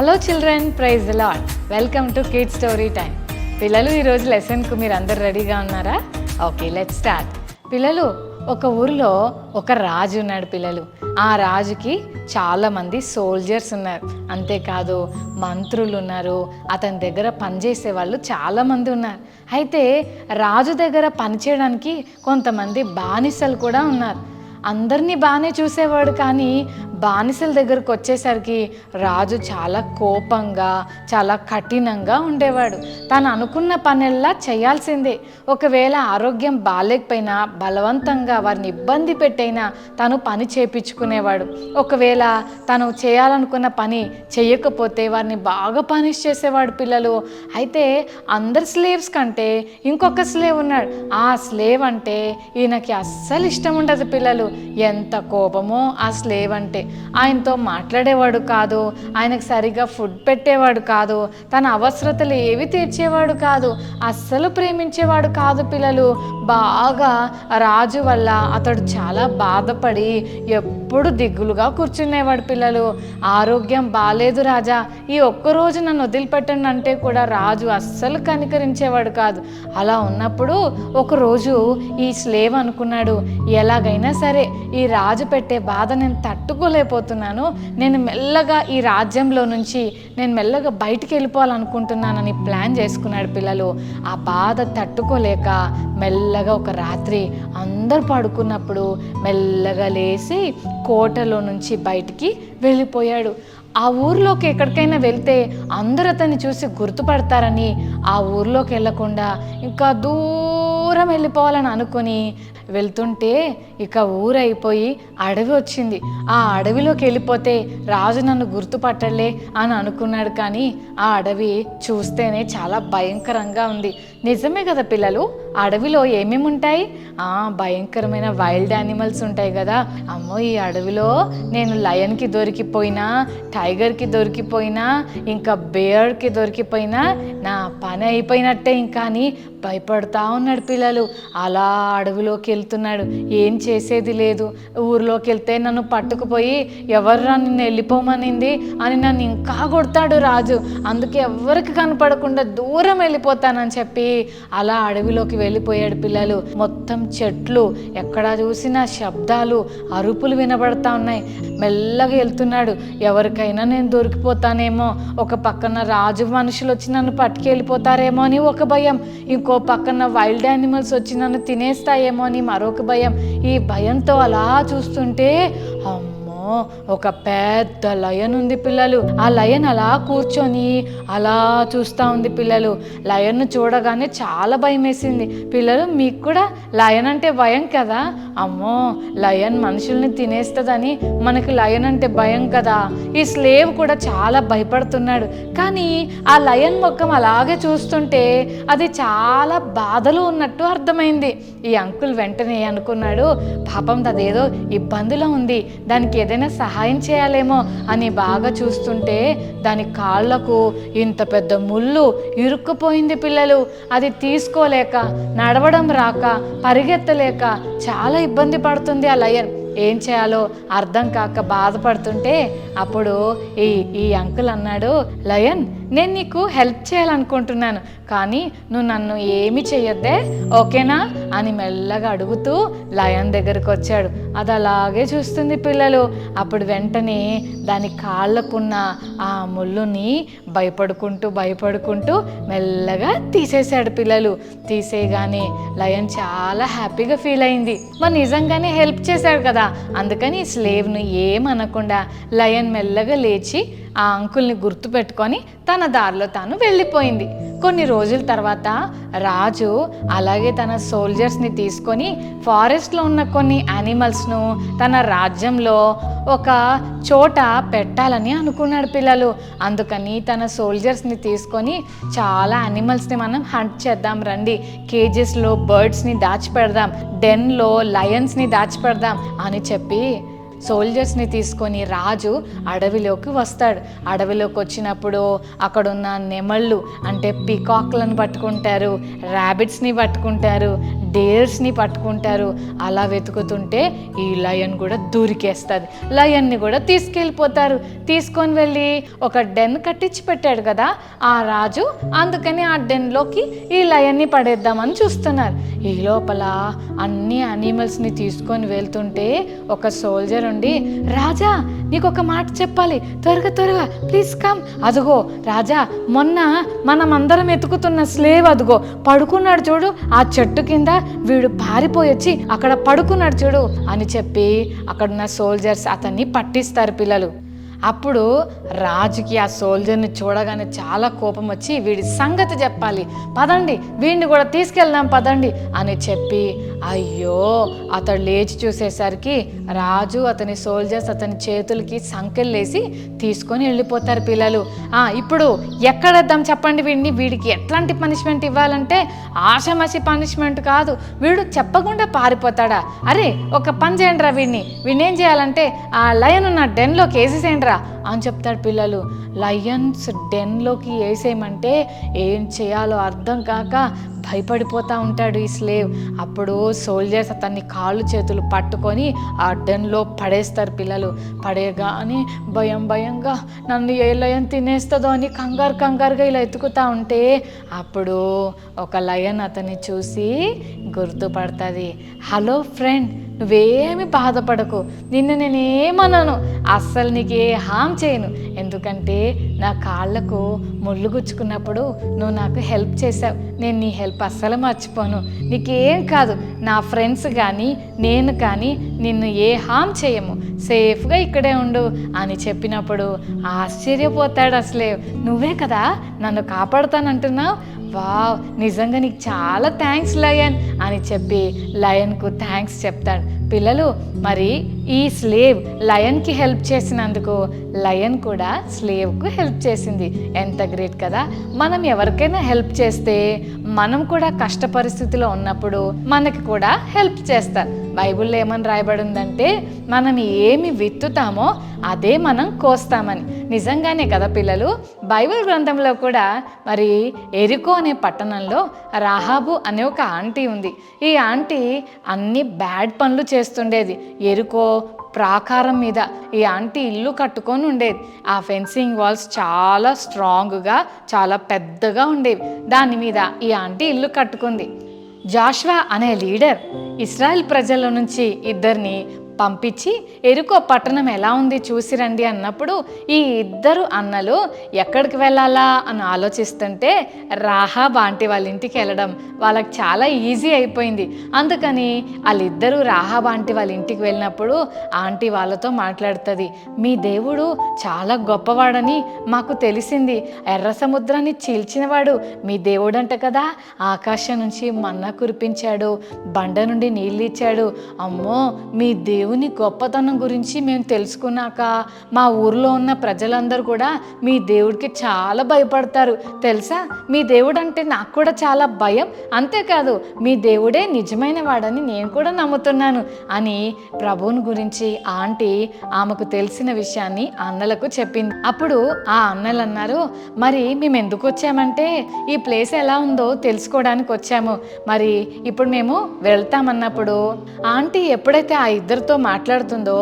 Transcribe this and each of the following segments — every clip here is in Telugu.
Hello children, praise the lord. Welcome to kids story time. పిల్లలు, ఈరోజు లెసన్కు మీరు అందరు రెడీగా ఉన్నారా? Okay, let's start. పిల్లలు, ఒక ఊరిలో ఒక రాజు ఉన్నాడు. పిల్లలు, ఆ రాజుకి చాలామంది సోల్జర్స్ ఉన్నారు. అంతేకాదు మంత్రులు ఉన్నారు. అతని దగ్గర పనిచేసే వాళ్ళు చాలామంది ఉన్నారు. అయితే రాజు దగ్గర పనిచేయడానికి కొంతమంది బానిసలు కూడా ఉన్నారు. అందరినీ బాగానే చూసేవాడు, కానీ బానిసల దగ్గరకు వచ్చేసరికి రాజు చాలా కోపంగా, చాలా కఠినంగా ఉండేవాడు. తను అనుకున్న పనెల్లా చేయాల్సిందే. ఒకవేళ ఆరోగ్యం బాగాలేకపోయినా బలవంతంగా వారిని ఇబ్బంది పెట్టైనా తను పని చేపించుకునేవాడు. ఒకవేళ తను చేయాలనుకున్న పని చేయకపోతే వారిని బాగా పనిష్ చేసేవాడు. పిల్లలు, అయితే అందరు స్లేవ్స్ కంటే ఇంకొక స్లేవ్ ఉన్నాడు. ఆ స్లేవ్ అంటే ఈయనకి అస్సలు ఇష్టం ఉండదు. పిల్లలు, ఎంత కోపమో ఆ స్లేవ్ అంటే. ఆయనతో మాట్లాడేవాడు కాదు, ఆయనకు సరిగా ఫుడ్ పెట్టేవాడు కాదు, తన అవసరతలు ఏవి తీర్చేవాడు కాదు, అస్సలు ప్రేమించేవాడు కాదు. పిల్లలు, బాగా రాజు వల్ల అతడు చాలా బాధపడి ఎప్పుడు దిగులుగా కూర్చునేవాడు. పిల్లలు, ఆరోగ్యం బాలేదు రాజా, ఈ ఒక్కరోజు నన్ను వదిలిపెట్టండి అంటే కూడా రాజు అస్సలు కనికరించేవాడు కాదు. అలా ఉన్నప్పుడు ఒకరోజు ఈ స్లేవ్ అనుకున్నాడు, ఎలాగైనా సరే ఈ రాజు పెట్టే బాధ నేను తట్టుకోలేకపోతున్నాను, నేను మెల్లగా ఈ రాజ్యంలో నుంచి నేను మెల్లగా బయటికి వెళ్ళిపోవాలనుకుంటున్నానని ప్లాన్ చేసుకున్నాడు. పిల్లలు, ఆ బాధ తట్టుకోలేక మెల్లగా ఒక రాత్రి అందరు పడుకున్నప్పుడు మెల్లగా లేచి కోటలో నుంచి బయటికి వెళ్ళిపోయాడు. ఆ ఊర్లోకి ఎక్కడికైనా వెళ్తే అందరూ అతన్ని చూసి గుర్తుపడతారని ఆ ఊర్లోకి వెళ్ళకుండా ఇంకా దూరం వెళ్ళిపోవాలని అనుకుని వెళ్తుంటే ఇక ఊరైపోయి అడవి వచ్చింది. ఆ అడవిలోకి వెళ్ళిపోతే రాజు నన్ను గుర్తుపట్టలే అని అనుకున్నాడు. కానీ ఆ అడవి చూస్తేనే చాలా భయంకరంగా ఉంది. నిజమే కదా పిల్లలు, అడవిలో ఏమేమి ఉంటాయి? భయంకరమైన వైల్డ్ యానిమల్స్ ఉంటాయి కదా. అమ్మో, ఈ అడవిలో నేను లయన్కి దొరికిపోయినా, టైగర్కి దొరికిపోయినా, ఇంకా బేర్కి దొరికిపోయినా నా పని అయిపోయినట్టే ఇంకా అని భయపడుతూ ఉన్నాడు. పిల్లలు, అలా అడవిలోకి వెళ్తున్నాడు. ఏం చేసేది లేదు. ఊర్లోకి వెళ్తే నన్ను పట్టుకుపోయి ఎవర్రా నిన్ను వెళ్ళిపోమనింది అని నన్ను ఇంకా కొడతాడు రాజు. అందుకే ఎవరికి కనపడకుండా దూరం వెళ్ళిపోతానని చెప్పి అలా అడవిలోకి వెళ్ళిపోయాడు. పిల్లలు, మొత్తం చెట్లు, ఎక్కడ చూసినా శబ్దాలు, అరుపులు వినబడతా ఉన్నాయి. మెల్లగా వెళ్తున్నాడు. ఎవరికైనా నేను దొరికిపోతానేమో, ఒక పక్కన రాజు మనుషులు వచ్చి నన్ను పట్టుకెళ్ళిపోతారేమో అని ఒక భయం, ఇంకో పక్కన వైల్డ్ యానిమల్స్ వచ్చి నన్ను తినేస్తాయేమో అని మరొక భయం. ఈ భయంతో అలా చూస్తుంటే ఒక పెద్ద లయన్ ఉంది. పిల్లలు, ఆ లయన్ అలా కూర్చొని అలా చూస్తూ ఉంది. పిల్లలు, లయన్ను చూడగానే చాలా భయం వేసింది. పిల్లలు, మీకు కూడా లయన్ అంటే భయం కదా? అమ్మో, లయన్ మనుషుల్ని తినేస్తుందని మనకి లయన్ అంటే భయం కదా. ఈ స్లేవ్ కూడా చాలా భయపడుతున్నాడు. కానీ ఆ లయన్ ముఖం అలాగే చూస్తుంటే అది చాలా బాధలో ఉన్నట్టు అర్థమైంది. ఈ అంకుల్ వెంటనే అనుకున్నాడు, పాపం అదేదో ఇబ్బందిలో ఉంది, దానికి ఏదైనా సహాయం చేయాలేమో అని బాగా చూస్తుంటే దాని కాళ్లకు ఇంత పెద్ద ముళ్ళు ఇరుక్కుపోయింది. పిల్లలు, అది తీసుకోలేక, నడవడం రాక, పరిగెత్తలేక చాలా ఇబ్బంది పడుతుంది ఆ లయన్. ఏం చేయాలో అర్థం కాక బాధపడుతుంటే అప్పుడు ఈ అంకుల్ అన్నాడు, లయన్, నేను నీకు హెల్ప్ చేయాలనుకుంటున్నాను, కానీ నువ్వు నన్ను ఏమి చెయ్యొద్దే, ఓకేనా అని మెల్లగా అడుగుతూ లయన్ దగ్గరికి వచ్చాడు. అది అలాగే చూస్తుంది. పిల్లలు, అప్పుడు వెంటనే దాని కాళ్ళకున్న ఆ ముళ్ళుని భయపడుకుంటూ మెల్లగా తీసేశాడు. పిల్లలు, తీసేయగానే లయన్ చాలా హ్యాపీగా ఫీల్ అయింది. మరి నిజంగానే హెల్ప్ చేశాడు కదా. అందుకని ఈ స్లేవ్ను ఏమనకుండా లయన్ మెల్లగా లేచి ఆ అంకుల్ని గుర్తుపెట్టుకొని తన దారిలో తాను వెళ్ళిపోయింది. కొన్ని రోజుల తర్వాత రాజు అలాగే తన సోల్జర్స్ని తీసుకొని ఫారెస్ట్లో ఉన్న కొన్ని యానిమల్స్ను తన రాజ్యంలో ఒక చోట పెట్టాలని అనుకున్నాడు. పిల్లలు, అందుకని తన సోల్జర్స్ని తీసుకొని చాలా యానిమల్స్ని మనం హంట్ చేద్దాం రండి, కేజెస్లో బర్డ్స్ని దాచిపెడదాం, డెన్లో లయన్స్ని దాచిపెడదాం అని చెప్పి సోల్జర్స్ని తీసుకొని రాజు అడవిలోకి వస్తాడు. అడవిలోకి వచ్చినప్పుడు అక్కడున్న నెమళ్ళు అంటే పికాక్లను పట్టుకుంటారు, ర్యాబిట్స్ని పట్టుకుంటారు, డేర్స్ని పట్టుకుంటారు. అలా వెతుకుతుంటే ఈ లయన్ కూడా దూరికేస్తుంది. లయన్ని కూడా తీసుకెళ్ళిపోతారు. తీసుకొని వెళ్ళి ఒక డెన్ కట్టించి పెట్టాడు కదా ఆ రాజు, అందుకని ఆ డెన్లోకి ఈ లయన్ని పడేద్దామని చూస్తున్నారు. ఈ లోపల అన్ని యానిమల్స్ని తీసుకొని వెళ్తుంటే ఒక సోల్జర్ ఉండి, రాజా నీకు ఒక మాట చెప్పాలి, త్వరగా ప్లీజ్ కమ్. అదిగో రాజా, మొన్న మనమందరం ఎతుకుతున్న స్లేవ్ అదిగో పడుకున్నాడు చూడు ఆ చెట్టు కింద, వీడు పారిపోయి వచ్చి అక్కడ పడుకున్నాడు చూడు అని చెప్పి అక్కడున్న సోల్జర్స్ అతన్ని పట్టిస్తారు పిల్లలు. అప్పుడు రాజుకి ఆ సోల్జర్ని చూడగానే చాలా కోపం వచ్చి, వీడి సంగతి చెప్పాలి, పదండి వీడిని కూడా తీసుకెళ్దాం పదండి అని చెప్పి, అయ్యో అతడు లేచి చూసేసరికి రాజు అతని సోల్జర్స్ అతని చేతులకి సంకెళ్ళేసి తీసుకొని వెళ్ళిపోతారు పిల్లలు. ఇప్పుడు ఎక్కడేద్దాం చెప్పండి వీడిని, వీడికి ఎట్లాంటి పనిష్మెంట్ ఇవ్వాలంటే ఆషామాషి పనిష్మెంట్ కాదు, వీడు చెప్పకుండా పారిపోతాడా, అరే ఒక పని చేయండి రా, వీడిని ఏం చేయాలంటే ఆ లయన్ ఉన్న డెన్లోకి వేసేసేయండి అని చెప్తాడు పిల్లలు. లయన్స్ డెన్లోకి వేసేయమంటే ఏం చేయాలో అర్థం కాక భయపడిపోతూ ఉంటాడు ఈ స్లేవ్. అప్పుడు సోల్జర్స్ అతన్ని కాళ్ళు చేతులు పట్టుకొని ఆ డెన్లో పడేస్తారు పిల్లలు. పడేయగానే భయంగా నన్ను ఏ లయన్ తినేస్తుందో అని కంగారుగా ఇలా ఎత్తుకుతూ ఉంటే అప్పుడు ఒక లయన్ అతన్ని చూసి గుర్తుపడుతుంది. హలో ఫ్రెండ్, నువ్వేమి బాధపడకు, నిన్ను నేనేమన్నాను, అస్సలు నీకు ఏ హామ్ చేయను, ఎందుకంటే నా కాళ్ళకు ముళ్ళు గుచ్చుకున్నప్పుడు నువ్వు నాకు హెల్ప్ చేసావు, నేను నీ హెల్ప్ అస్సలు మర్చిపోను, నీకేం కాదు, నా ఫ్రెండ్స్ కానీ నేను కానీ నిన్ను ఏ హామ్ చేయము, సేఫ్గా ఇక్కడే ఉండు అని చెప్పినప్పుడు ఆశ్చర్యపోతాడు అసలే. నువ్వే కదా నన్ను కాపాడుతానంటున్నావు, వావ్ నిజంగా నీకు చాలా థ్యాంక్స్ లయన్ అని చెప్పి లయన్కు థ్యాంక్స్ చెప్తాడు. పిల్లలు మరి ఈ స్లేవ్ లయన్కి హెల్ప్ చేసినందుకు లయన్ కూడా స్లేవ్కు హెల్ప్ చేసింది. ఎంత గ్రేట్ కదా. మనం ఎవరికైనా హెల్ప్ చేస్తే మనం కూడా కష్ట పరిస్థితిలో ఉన్నప్పుడు మనకి కూడా హెల్ప్ చేస్తారు. బైబిల్లో ఏమని రాయబడి ఉందంటే మనం ఏమి విత్తుతామో అదే మనం కోస్తామని. నిజంగానే కదా పిల్లలు. బైబిల్ గ్రంథంలో కూడా మరి ఎరికో అనే పట్టణంలో రాహాబు అనే ఒక ఆంటీ ఉంది. ఈ ఆంటీ అన్ని బ్యాడ్ పనులు చేస్తుండేది. ఎరికో ప్రాకారం మీద ఈ ఆంటీ ఇల్లు కట్టుకొని ఉండేది. ఆ ఫెన్సింగ్ వాల్స్ చాలా స్ట్రాంగ్గా చాలా పెద్దగా ఉండేవి. దాని మీద ఈ ఆంటీ ఇల్లు కట్టుకుంది. జాషువా అనే లీడర్ ఇశ్రాయేల్ ప్రజల నుంచి ఇద్దరిని పంపించి ఎరికో పట్టణం ఎలా ఉంది చూసిరండి అన్నప్పుడు ఈ ఇద్దరు అన్నలు ఎక్కడికి వెళ్ళాలా అని ఆలోచిస్తుంటే రాహాబ్ ఆంటీ వాళ్ళ ఇంటికి వెళ్ళడం వాళ్ళకి చాలా ఈజీ అయిపోయింది. అందుకని వాళ్ళిద్దరూ రాహాబ్ ఆంటీ వాళ్ళ ఇంటికి వెళ్ళినప్పుడు ఆంటీ వాళ్ళతో మాట్లాడుతుంది. మీ దేవుడు చాలా గొప్పవాడని మాకు తెలిసింది, ఎర్ర సముద్రాన్ని చీల్చినవాడు మీ దేవుడు అంట కదా, ఆకాశం నుంచి మన్నా కురిపించాడు, బండ నుండి నీళ్ళు ఇచ్చాడు. అమ్మో మీ దేవుని గొప్పతనం గురించి మేము తెలుసుకున్నాక మా ఊర్లో ఉన్న ప్రజలందరూ కూడా మీ దేవుడికి చాలా భయపడతారు తెలుసా, మీ దేవుడు అంటే నాకు కూడా చాలా భయం, అంతేకాదు మీ దేవుడే నిజమైన వాడని నేను కూడా నమ్ముతున్నాను అని ప్రభువుని గురించి ఆంటీ ఆమెకు తెలిసిన విషయాన్ని అన్నలకు చెప్పింది. అప్పుడు ఆ అన్నలు అన్నారు, మరి మేము ఎందుకు వచ్చామంటే ఈ ప్లేస్ ఎలా ఉందో తెలుసుకోవడానికి వచ్చాము, మరి ఇప్పుడు మేము వెళ్తామన్నప్పుడు ఆంటీ ఎప్పుడైతే ఆ ఇద్దరితో మాట్లాడుతుందో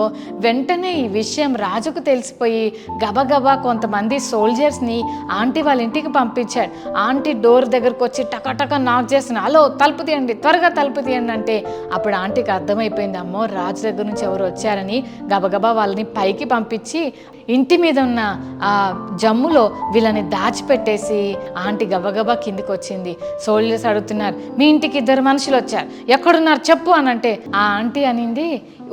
వెంటనే ఈ విషయం రాజుకు తెలిసిపోయి గబగబా కొంతమంది సోల్జర్స్ని ఆంటీ వాళ్ళ ఇంటికి పంపించాడు. ఆంటీ డోర్ దగ్గరకు వచ్చి టకటక నాక్ చేస్తున్నా, హలో తలుపు తీయండి, త్వరగా తలుపు తీయండి అంటే అప్పుడు ఆంటీకి అర్థమైపోయింది, అమ్మో రాజు దగ్గర నుంచి ఎవరు వచ్చారని. గబగబా వాళ్ళని పైకి పంపించి ఇంటి మీద ఉన్న ఆ జమ్ములో వీళ్ళని దాచిపెట్టేసి ఆంటీ గబగబా కిందికి వచ్చింది. సోల్జర్స్ అడుగుతున్నారు, మీ ఇంటికి ఇద్దరు మనుషులు వచ్చారు, ఎక్కడున్నారు చెప్పు అని అంటే ఆ ఆంటీ అనింది,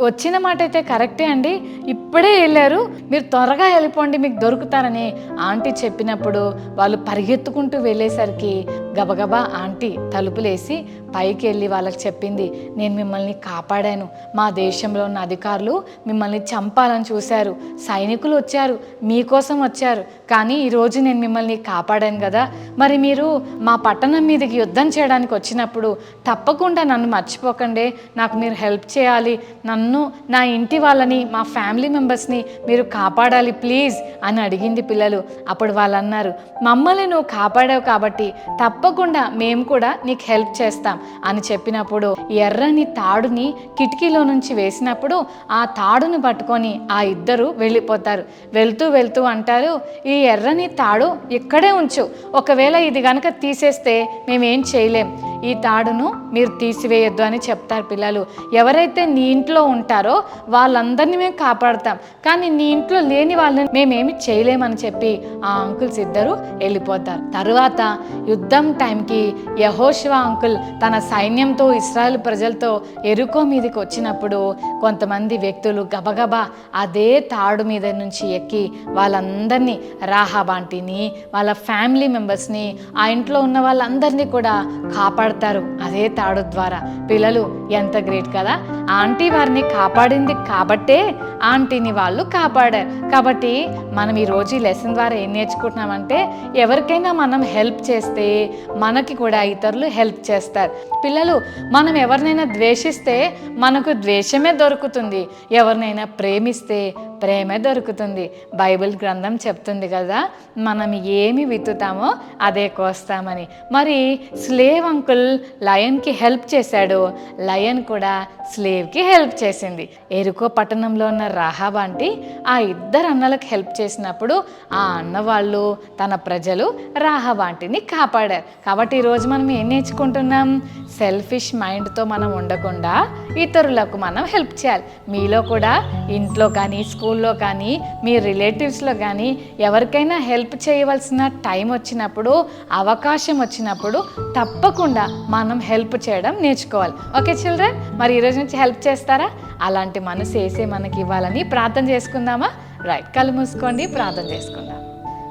వచ్చిన మాట అయితే కరెక్టే అండి, ఇప్పుడే వెళ్ళారు, మీరు త్వరగా వెళ్ళిపోండి మీకు దొరుకుతారని ఆంటీ చెప్పినప్పుడు వాళ్ళు పరిగెత్తుకుంటూ వెళ్ళేసరికి గబగబా ఆంటీ తలుపులేసి పైకి వెళ్ళి వాళ్ళకి చెప్పింది, నేను మిమ్మల్ని కాపాడాను, మా దేశంలో ఉన్న అధికారులు మిమ్మల్ని చంపాలని చూశారు, సైనికులు వచ్చారు మీకోసం వచ్చారు, కానీ ఈరోజు నేను మిమ్మల్ని కాపాడాను కదా, మరి మీరు మా పట్టణం మీదకి యుద్ధం చేయడానికి వచ్చినప్పుడు తప్పకుండా నన్ను మర్చిపోకండి, నాకు మీరు హెల్ప్ చేయాలి, నన్ను నన్ను, నా ఇంటి వాళ్ళని, మా ఫ్యామిలీ మెంబర్స్ని మీరు కాపాడాలి ప్లీజ్ అని అడిగింది పిల్లలు. అప్పుడు వాళ్ళు అన్నారు, మమ్మల్ని నువ్వు కాపాడావు కాబట్టి తప్పకుండా మేము కూడా నీకు హెల్ప్ చేస్తాం అని చెప్పినప్పుడు ఎర్రని తాడుని కిటికీలో నుంచి వేసినప్పుడు ఆ తాడుని పట్టుకొని ఆ ఇద్దరు వెళ్ళిపోతారు. వెళ్తూ అంటారు, ఈ ఎర్రని తాడు ఇక్కడే ఉంచు, ఒకవేళ ఇది కనుక తీసేస్తే మేమేం చేయలేం, ఈ తాడును మీరు తీసివేయొద్దు అని చెప్తారు పిల్లలు. ఎవరైతే నీ ఇంట్లో ఉంటారో వాళ్ళందరినీ మేము కాపాడుతాం, కానీ నీ ఇంట్లో లేని వాళ్ళని మేమేమి చేయలేమని చెప్పి ఆ అంకుల్స్ ఇద్దరు వెళ్ళిపోతారు. తరువాత యుద్ధం టైంకి యెహోషువ అంకుల్ తన సైన్యంతో ఇశ్రాయేలు ప్రజలతో ఎరుకో మీదకి వచ్చినప్పుడు కొంతమంది వ్యక్తులు గబగబా అదే తాడు మీద నుంచి ఎక్కి వాళ్ళందరినీ, రాహాబాంటిని, వాళ్ళ ఫ్యామిలీ మెంబర్స్ని, ఆ ఇంట్లో ఉన్న వాళ్ళందరినీ కూడా కాపాడతారు అదే తాడు ద్వారా. పిల్లలు ఎంత గ్రేట్ కదా! ఆంటీ వారిని కాపాడింది కాబట్టే ఆంటీని వాళ్ళు కాపాడారు. కాబట్టి మనం ఈరోజు ఈ లెసన్ ద్వారా ఏం నేర్చుకుంటున్నామంటే, ఎవరికైనా మనం హెల్ప్ చేస్తే మనకి కూడా ఇతరులు హెల్ప్ చేస్తారు. పిల్లలు, మనం ఎవరినైనా ద్వేషిస్తే మనకు ద్వేషమే దొరుకుతుంది, ఎవరినైనా ప్రేమిస్తే ప్రేమే దొరుకుతుంది. బైబిల్ గ్రంథం చెప్తుంది కదా, మనం ఏమి విత్తుతామో అదే కోస్తామని. మరి స్లేవ్ అంకుల్ లయన్కి హెల్ప్ చేశాడు, లయన్ కూడా స్లేవ్కి హెల్ప్ చేసింది. ఎరుకో పట్టణంలో ఉన్న రాహాబ్ ఆంటీ ఆ ఇద్దరు అన్నలకు హెల్ప్ చేసినప్పుడు ఆ అన్న వాళ్ళు, తన ప్రజలు రాహాబ్ ఆంటీని కాపాడారు. కాబట్టి ఈరోజు మనం ఏం నేర్చుకుంటున్నాం? సెల్ఫిష్ మైండ్తో మనం ఉండకుండా ఇతరులకు మనం హెల్ప్ చేయాలి. మీలో కూడా ఇంట్లో కానీ, స్కూల్లో కానీ, మీ రిలేటివ్స్లో కానీ ఎవరికైనా హెల్ప్ చేయవలసిన టైం వచ్చినప్పుడు, అవకాశం వచ్చినప్పుడు తప్పకుండా మనం హెల్ప్ చేయడం నేర్చుకోవాలి. ఓకే చిల్డ్రన్, మరి ఈరోజు నుంచి హెల్ప్ చేస్తారా? అలాంటి మనసు వేసే మనకి ఇవ్వాలని ప్రార్థన చేసుకుందామా? రైట్, కళ్ళు మూసుకోండి, ప్రార్థన చేసుకుందాం.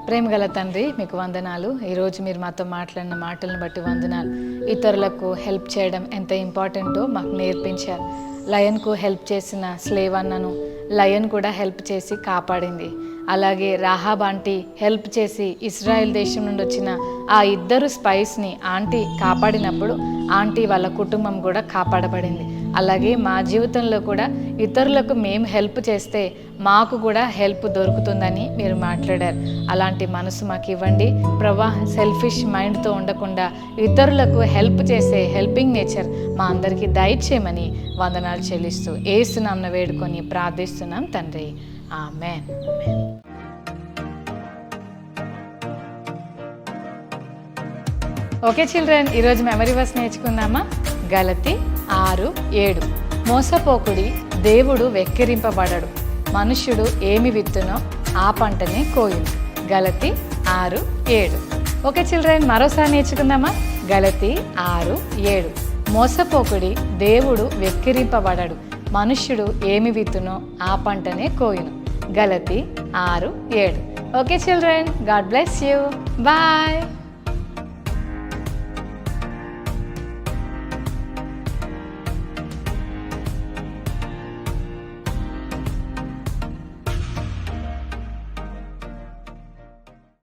ప్రేమగల తండ్రి, మీకు వందనాలు. ఈరోజు మీరు మాతో మాట్లాడిన మాటలను బట్టి వందనాలు. ఇతరులకు హెల్ప్ చేయడం ఎంత ఇంపార్టెంటో మాకు నేర్పించారు. లయన్కు హెల్ప్ చేసిన స్లేవ్ అన్నను లయన్ కూడా హెల్ప్ చేసి కాపాడింది. అలాగే రాహాబ్ ఆంటీ హెల్ప్ చేసి ఇజ్రాయెల్ దేశం నుండి వచ్చిన ఆ ఇద్దరు స్పైస్ని ఆంటీ కాపాడినప్పుడు ఆంటీ వాళ్ళ కుటుంబం కూడా కాపాడబడింది. అలాగే మా జీవితంలో కూడా ఇతరులకు మేము హెల్ప్ చేస్తే మాకు కూడా హెల్ప్ దొరుకుతుందని మీరు మాట్లాడారు. అలాంటి మనసు మాకు ఇవ్వండి ప్రభా. సెల్ఫిష్ మైండ్తో ఉండకుండా ఇతరులకు హెల్ప్ చేసే హెల్పింగ్ నేచర్ మా అందరికీ దయచేయమని వందనాలు చెల్లిస్తూ యేసు నామమున వేడుకొని ప్రార్థిస్తున్నాం తండ్రి, ఆమేన్. ఓకే చిల్డ్రన్, ఈరోజు మెమరీ వర్స్ నేర్చుకుందామా? గలతీ 6:7. మోసపోకుడి, దేవుడు వెక్కిరింపబడడు, మనుష్యుడు ఏమి విత్తునో ఆ పంటనే కోయును. గలతీ 6:7. ఓకే చిల్డ్రన్, మరోసారి నేర్చుకుందామా? గలతీ 6:7. మోసపోకుడి, దేవుడు వెక్కిరింపబడడు, మనుష్యుడు ఏమి విత్తునో ఆ పంటనే కోయును. గలతీ 6:7. Okay children, God bless you. Bye.